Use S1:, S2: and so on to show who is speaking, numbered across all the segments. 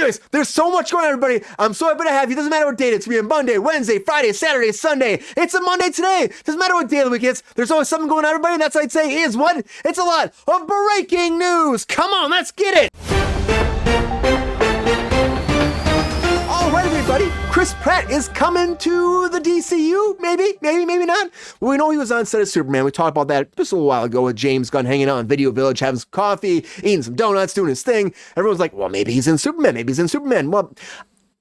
S1: Anyways, there's so much going on, everybody. I'm so happy to have you. Doesn't matter what day it's going to be, Monday, Wednesday, Friday, Saturday, Sunday. It's a Monday today. Doesn't matter what day of the week it's. There's always something going on, everybody. And that's what I'd say is what? It's a lot of breaking news. Come on, let's get it. All right, everybody. Pratt is coming to the DCU. Maybe not. Well, we know he was on set of Superman. We talked about that just a little while ago with James Gunn hanging out in Video Village, having some coffee, eating some donuts, doing his thing. Everyone's like, well, maybe he's in Superman. Well,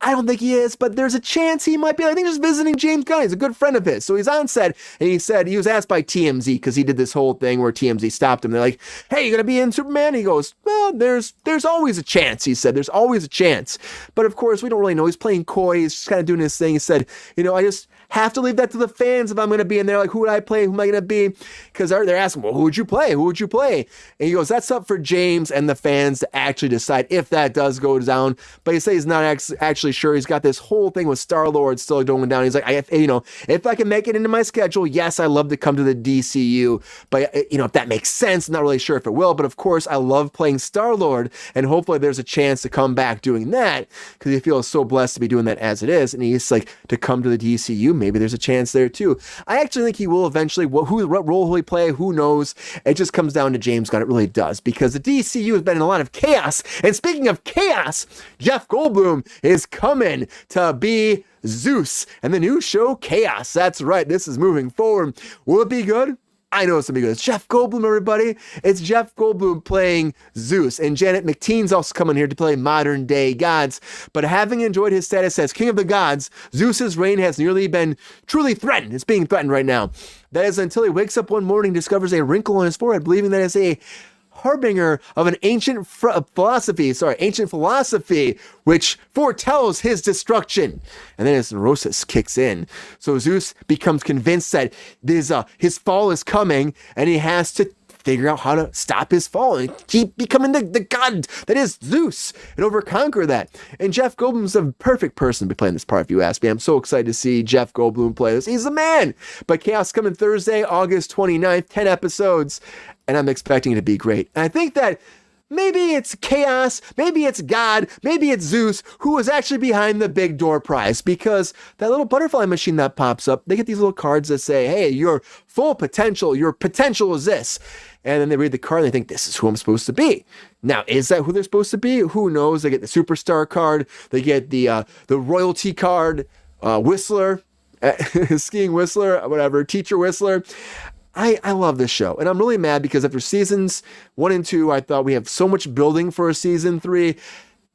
S1: I don't think he is, but there's a chance he might be. I think just visiting James Gunn. He's a good friend of his. So he's on set, and he said, he was asked by TMZ, because he did this whole thing where TMZ stopped him. They're like, hey, you going to be in Superman? He goes, well, there's always a chance, he said. There's always a chance. But of course, we don't really know. He's playing coy. He's just kind of doing his thing. He said, I just have to leave that to the fans if I'm going to be in there. Like, who would I play? Who am I going to be? Because they're asking, well, who would you play? And he goes, that's up for James and the fans to actually decide if that does go down. But he says he's not actually sure. He's got this whole thing with Star-Lord still going down. He's like, if I can make it into my schedule, yes, I love to come to the DCU. But, if that makes sense, I'm not really sure if it will. But of course, I love playing Star-Lord. And hopefully there's a chance to come back doing that, because he feels so blessed to be doing that as it is. And he's like, to come to the DCU, maybe there's a chance there too. I actually think he will eventually. What role will he play? Who knows? It just comes down to James Gunn. It really does, because the DCU has been in a lot of chaos. And speaking of chaos, Jeff Goldblum is coming to be Zeus and the new show Chaos. That's right. This is moving forward. Will it be good? I know it's going to be good. It's Jeff Goldblum, everybody. It's Jeff Goldblum playing Zeus. And Janet McTeen's also coming here to play modern day gods. But having enjoyed his status as king of the gods, Zeus's reign has nearly been truly threatened. It's being threatened right now. That is until he wakes up one morning, discovers a wrinkle on his forehead, believing that it's a harbinger of an ancient philosophy, which foretells his destruction. And then his neurosis kicks in. So Zeus becomes convinced that his fall is coming, and he has to figure out how to stop his fall and keep becoming the god that is Zeus and overconquer that. And Jeff Goldblum's the perfect person to be playing this part, if you ask me. I'm so excited to see Jeff Goldblum play this. He's the man. But Chaos coming Thursday, August 29th, 10 episodes, and I'm expecting it to be great. And I think that maybe it's Chaos, maybe it's God, maybe it's Zeus who is actually behind the big door prize, because that little butterfly machine that pops up, they get these little cards that say, hey, your full potential, your potential is this. And then they read the card and they think, this is who I'm supposed to be. Now, is that who they're supposed to be? Who knows? They get the superstar card, they get the royalty card, whistler, skiing whistler, whatever, teacher whistler. I love this show, and I'm really mad because after seasons 1 and 2, I thought we have so much building for a season 3,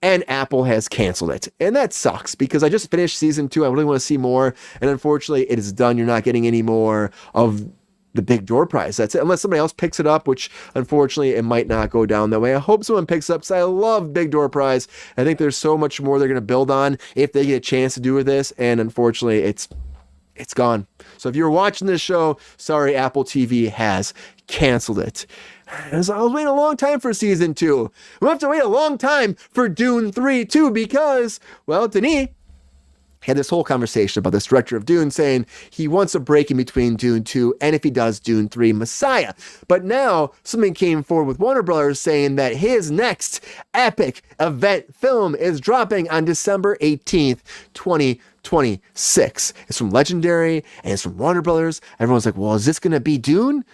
S1: and Apple has canceled it. And that sucks, because I just finished season 2. I really want to see more, and unfortunately, it is done. You're not getting any more of the big door prize. That's it, unless somebody else picks it up, which unfortunately it might not go down that way. I hope someone picks it up, because I love big door prize. I think there's so much more they're going to build on if they get a chance to do with this, and unfortunately, it's gone. So if you're watching this show, sorry, Apple TV has canceled it. I was waiting a long time for season 2. We'll have to wait a long time for Dune 3 too, because, well, Denis had this whole conversation about this director of Dune saying he wants a break in between Dune 2 and, if he does, Dune 3 Messiah. But now something came forward with Warner Brothers saying that his next epic event film is dropping on December 18th, 2026. It's from Legendary and it's from Warner Brothers. Everyone's like, well, is this going to be Dune?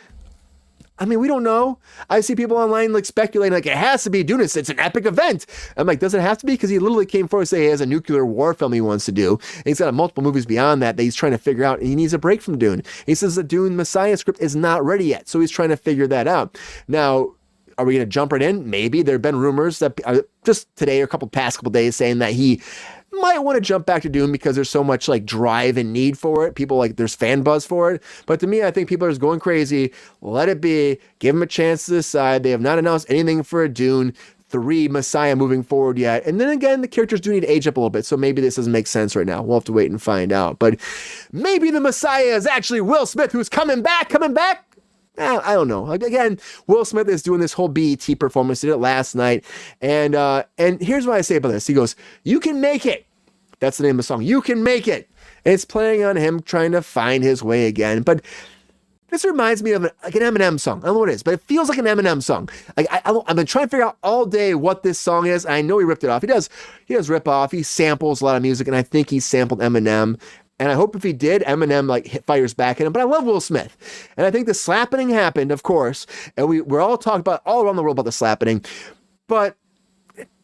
S1: I mean, we don't know. I see people online like speculating like it has to be Dune. It's an epic event. I'm like, does it have to be? Because he literally came forward to say he has a nuclear war film he wants to do. And he's got multiple movies beyond that he's trying to figure out, and he needs a break from Dune. He says the Dune Messiah script is not ready yet, so he's trying to figure that out. Now, are we going to jump right in? Maybe. There have been rumors that just today or past couple days saying that he might want to jump back to Dune because there's so much like drive and need for it. People like, there's fan buzz for it. But to me, I think people are just going crazy. Let it be. Give them a chance to decide. They have not announced anything for a Dune 3 Messiah moving forward yet. And then again, the characters do need to age up a little bit. So maybe this doesn't make sense right now. We'll have to wait and find out. But maybe the Messiah is actually Will Smith, who's coming back. I don't know. Again, Will Smith is doing this whole BET performance. He did it last night. And here's what I say about this. He goes, you can make it. That's the name of the song. You can make it. And it's playing on him trying to find his way again. But This reminds me of like an Eminem song. I don't know what it is, but it feels like an Eminem song. Like I've been trying to figure out all day what this song is. I know he ripped it off. He does rip off. He samples a lot of music, and I think he sampled Eminem. And I hope if he did, Eminem fires back at him. But I love Will Smith. And I think the slappening happened, of course. And we're all talking about all around the world about the slappening. But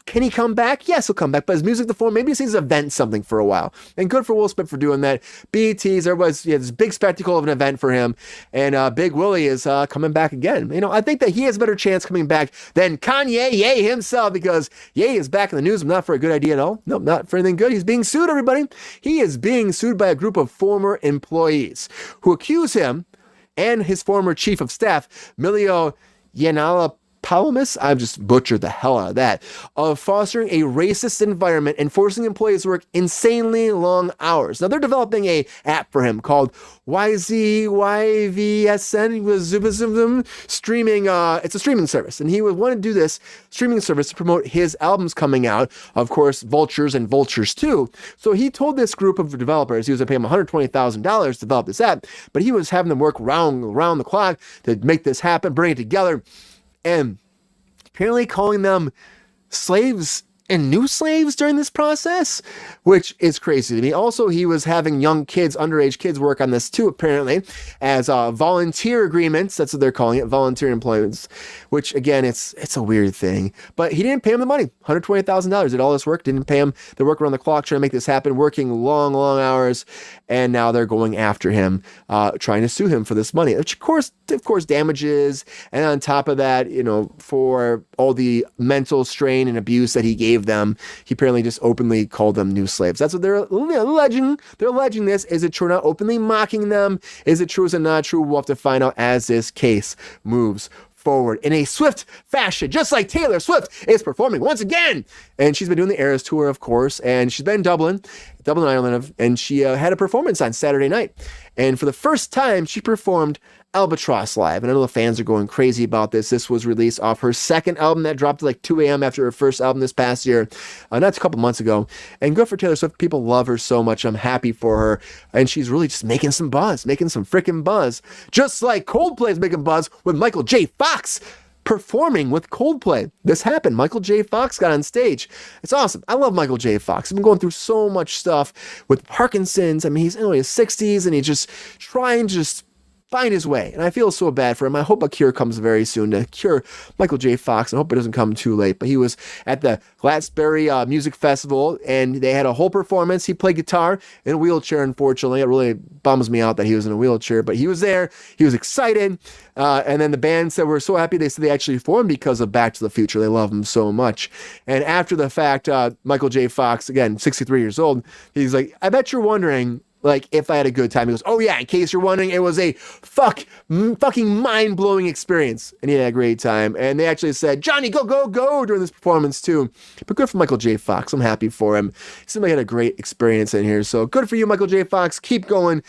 S1: can he come back? Yes, he'll come back. But his music to form, maybe he needs to event something for a while. And good for Will Smith for doing that. BET's, everybody's, this big spectacle of an event for him. And Big Willie is coming back again. I think that he has a better chance coming back than Kanye Ye himself, because Ye is back in the news, but not for a good idea at all. Nope, not for anything good. He's being sued, everybody. He is being sued by a group of former employees who accuse him and his former chief of staff, Milio Yanala Palamas, I've just butchered the hell out of that, of fostering a racist environment and forcing employees to work insanely long hours. Now, they're developing a app for him called YZYVSN, streaming, it's a streaming service, and he would want to do this streaming service to promote his albums coming out, of course, Vultures and Vultures 2. So he told this group of developers he was going to pay them $120,000 to develop this app, but he was having them work round the clock to make this happen, bring it together, and apparently calling them slaves and new slaves during this process, which is crazy to me. Also, he was having young kids, underage kids, work on this too, apparently, as volunteer agreements. That's what they're calling it, volunteer employments, which, again, it's a weird thing. But he didn't pay him the money, $120,000. Did all this work, didn't pay him the work around the clock, trying to make this happen, working long hours, and now they're going after him, trying to sue him for this money, which, of course, damages. And on top of that, for all the mental strain and abuse that he gave them, he apparently just openly called them new slaves. That's what they're alleging. They're alleging this. Is it true or not? Openly mocking them. Is it true? Is it not true? We'll have to find out as this case moves forward in a swift fashion, just like Taylor Swift is performing once again. And she's been doing the Eras Tour, of course, and she's been in Dublin, Ireland, and she had a performance on Saturday night. And for the first time, she performed Albatross live. And I know the fans are going crazy about this. This was released off her second album that dropped at like 2 a.m. after her first album this past year. That's a couple months ago. And good for Taylor Swift. People love her so much. I'm happy for her. And she's really just making some buzz, making some freaking buzz. Just like Coldplay's making buzz with Michael J. Fox performing with Coldplay. This happened. Michael J. Fox got on stage. It's awesome. I love Michael J. Fox. He's been going through so much stuff with Parkinson's. I mean, he's in his 60s and he's just trying to just find his way. And I feel so bad for him. I hope a cure comes very soon to cure Michael J. Fox. I hope it doesn't come too late. But he was at the Glastonbury Music Festival, and they had a whole performance. He played guitar in a wheelchair, unfortunately. It really bums me out that he was in a wheelchair. But he was there. He was excited. And then the band said, we're so happy. They said they actually formed because of Back to the Future. They love him so much. And after the fact, Michael J. Fox, again, 63 years old, he's like, I bet you're wondering, like, if I had a good time. He goes, oh yeah, in case you're wondering, it was a fucking mind-blowing experience. And he had a great time. And they actually said, Johnny, go during this performance too. But good for Michael J. Fox. I'm happy for him. He seemed like he had a great experience in here. So good for you, Michael J. Fox. Keep going.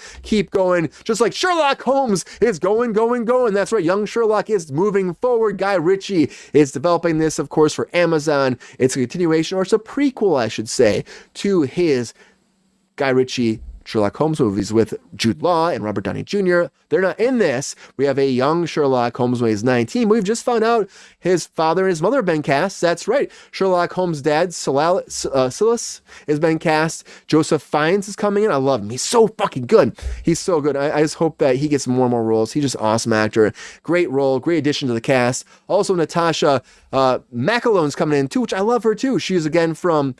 S1: Just like Sherlock Holmes is going. That's right. Young Sherlock is moving forward. Guy Ritchie is developing this, of course, for Amazon. It's a continuation, or it's a prequel, I should say, to his Guy Ritchie Sherlock Holmes movies with Jude Law and Robert Downey Jr. They're not in this. We have a young Sherlock Holmes when he's 19. We've just found out his father and his mother have been cast. That's right. Sherlock Holmes' dad, Silas, has been cast. Joseph Fiennes is coming in. I love him. He's so fucking good. He's so good. I just hope that he gets more and more roles. He's just an awesome actor. Great role. Great addition to the cast. Also, Natasha McElhone's coming in too, which I love her too. She's again from...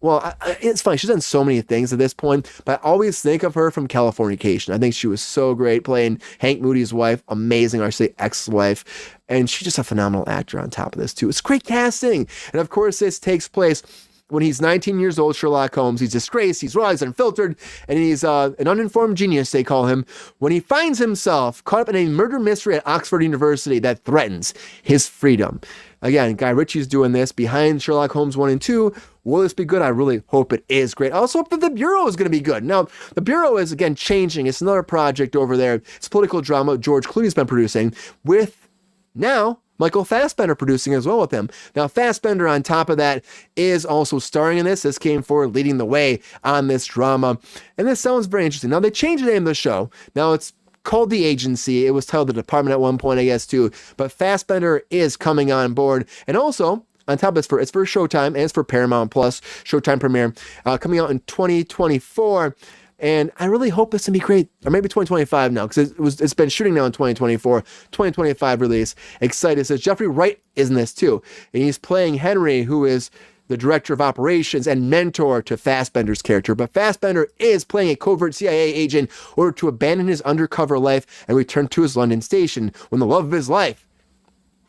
S1: Well, it's funny. She's done so many things at this point, but I always think of her from Californication. I think she was so great playing Hank Moody's wife, amazing, or I say ex-wife, and she's just a phenomenal actor on top of this too. It's great casting, and of course, this takes place when he's 19 years old. Sherlock Holmes, he's disgraced, he's raw, he's unfiltered, and he's an uninformed genius, they call him, when he finds himself caught up in a murder mystery at Oxford University that threatens his freedom. Again, Guy Ritchie's doing this behind Sherlock Holmes 1 and 2. Will this be good? I really hope it is great. I also hope that The Bureau is going to be good. Now, The Bureau is, again, changing. It's another project over there. It's political drama George Clooney's been producing with, now, Michael Fassbender producing as well with him. Now, Fassbender, on top of that, is also starring in this. This came forward leading the way on this drama. And this sounds very interesting. Now, they changed the name of the show. Now, it's called The Agency. It was titled The Department at one point, I guess, too. But Fassbender is coming on board. And also, on top of this, it's for Showtime and it's for Paramount Plus, Showtime premiere, coming out in 2024. And I really hope this can be great. Or maybe 2025 now, because it's been shooting now in 2024. 2025 release. Excited. It says Jeffrey Wright is in this too. And he's playing Henry, who is the director of operations and mentor to Fassbender's character. But Fassbender is playing a covert CIA agent in order to abandon his undercover life and return to his London station when the love of his life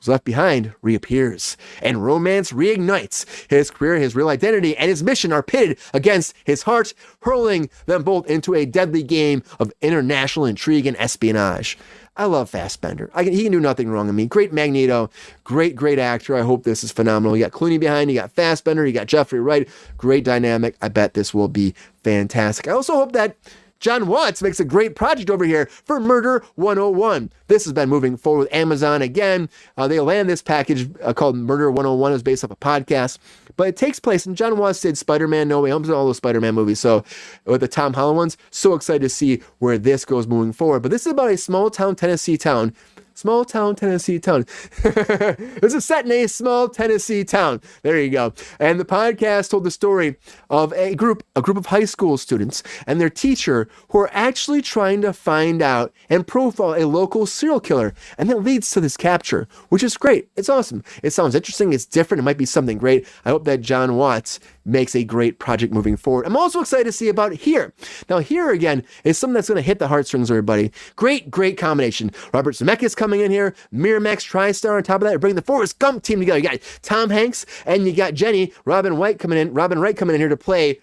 S1: left behind reappears, and romance reignites. His career, his real identity, and his mission are pitted against his heart, hurling them both into a deadly game of international intrigue and espionage. I love Fassbender. He can do nothing wrong to me. Great Magneto, great actor. I hope this is phenomenal. You got Clooney behind, you got Fassbender, you got Jeffrey Wright. Great dynamic. I bet this will be fantastic. I also hope that John Watts makes a great project over here for Murder 101. This has been moving forward with Amazon again. They land this package called Murder 101. It was based off a podcast, but it takes place, and John Watts did Spider-Man No Way Home, all those Spider-Man movies. So with the Tom Holland ones, so excited to see where this goes moving forward. But this is about a small town Tennessee town. Small town Tennessee town. This is set in a small Tennessee town. There you go. And the podcast told the story of a group of high school students and their teacher who are actually trying to find out and profile a local serial killer. And that leads to this capture, which is great. It's awesome. It sounds interesting. It's different. It might be something great. I hope that John Watts makes a great project moving forward. I'm also excited to see about Here. Now, Here again is something that's going to hit the heartstrings, everybody. Great combination. Robert Zemeckis coming in here, Miramax TriStar on top of that, bringing the Forrest Gump team together. You got Tom Hanks and you got Robin Wright coming in here to play,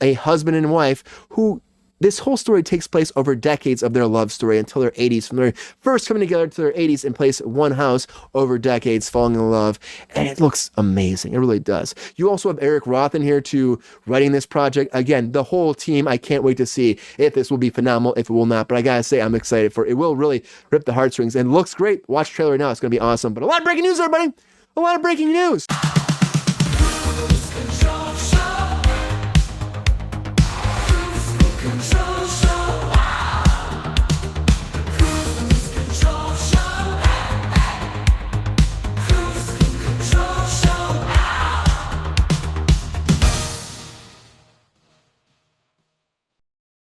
S1: a husband and wife who this whole story takes place over decades of their love story until their 80s, from their first coming together to their 80s in place at one house over decades, falling in love. And it looks amazing. It really does. You also have Eric Roth in here too, writing this project. Again, the whole team, I can't wait to see if this will be phenomenal, if it will not. But I gotta say, I'm excited for it. It will really rip the heartstrings and looks great. Watch the trailer now. It's going to be awesome. But a lot of breaking news, everybody. A lot of breaking news.